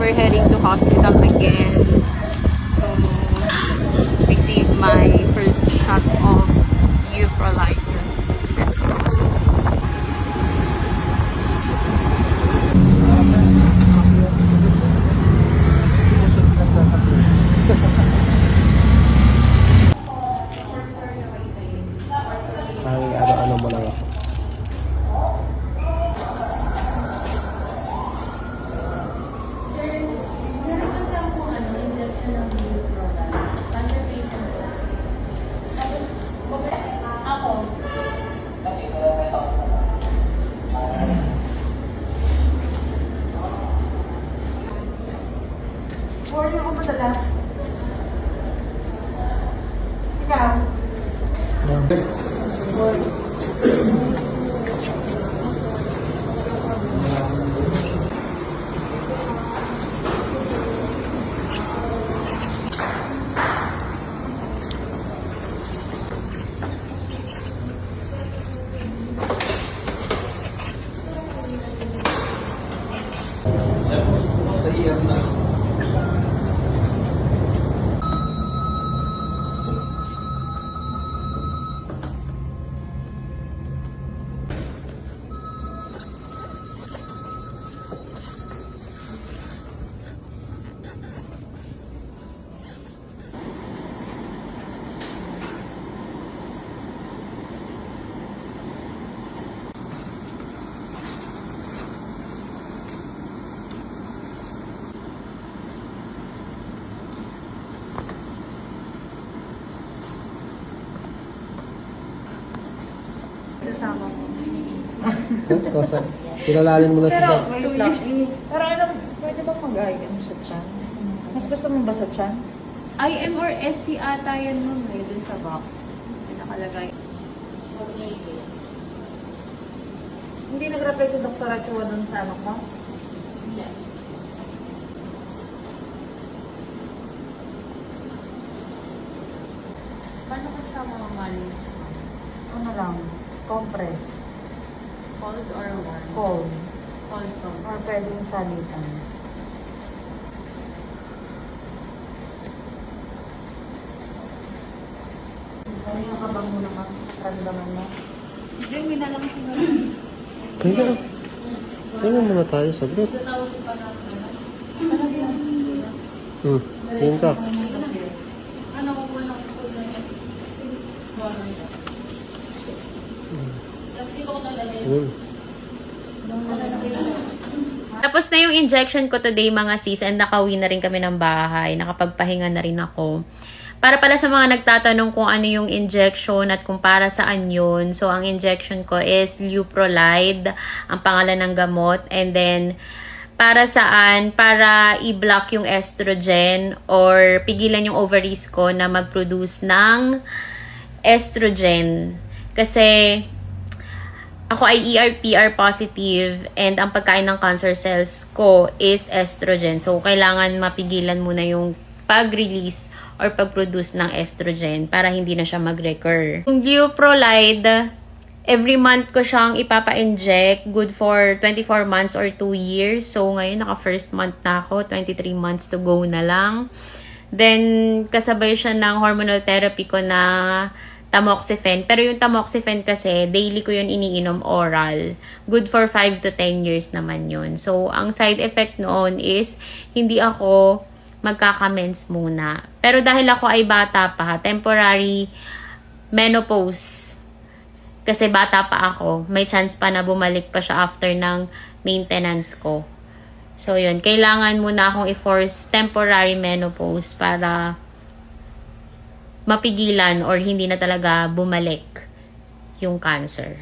we're heading to hospital again to receive my first shot of Uprolite. Let's go. Ay, ano-ano mo lang ako. Order ko madala. Ikaw? Sa iyan na. Sasama mo. Tapos, kilalalin mo na si Doc. Wait lang. Pero ano, pwede ba mag-IM sa chan? Mas gusto mo ba sa chan? IM or SC ata yan nun eh, dun sa box. May nakalagay. Hindi nag-reply si Dr. Achua dun sa ano mo? Hindi. Paano ka siya mamamali? Ano lang? Compress. Cold or warm? Cold. Cold from. Or pwedeng salitan. Kanina ka bang muna ramdaman mo? Hindi, may nalang siguro. Kaya, kaya muna tayo saglit. Tatawagin pa natin. Tingin ka. Ano ko po ng food na yan? Tapos dito ko nalagay. Tapos na yung injection ko today mga sis, and nakauwi na rin kami ng bahay. Nakapagpahinga na rin ako. Para pala sa mga nagtatanong kung ano yung injection at kung para saan yun. So, ang injection ko is Uprolide, ang pangalan ng gamot. And then, para saan? Para i-block yung estrogen or pigilan yung ovaries ko na mag-produce ng estrogen. Kasi, ako ay ER/PR positive and ang pagkain ng cancer cells ko is estrogen. So, kailangan mapigilan muna yung pag-release or pag-produce ng estrogen para hindi na siya mag-recur. Yung Uprolide, every month ko siyang ipapa-inject, good for 24 months or 2 years. So, ngayon, naka-first month na ako, 23 months to go na lang. Then, kasabay siya ng hormonal therapy ko na tamoxifen. Pero yung tamoxifen kasi, daily ko yun iniinom oral. Good for 5 to 10 years naman yun. So, ang side effect noon is, hindi ako magkaka-mens muna. Pero dahil ako ay bata pa, temporary menopause. Kasi bata pa ako, may chance pa na bumalik pa siya after ng maintenance ko. So, yun. Kailangan muna akong i-force temporary menopause para mapigilan or hindi na talaga bumalik yung cancer.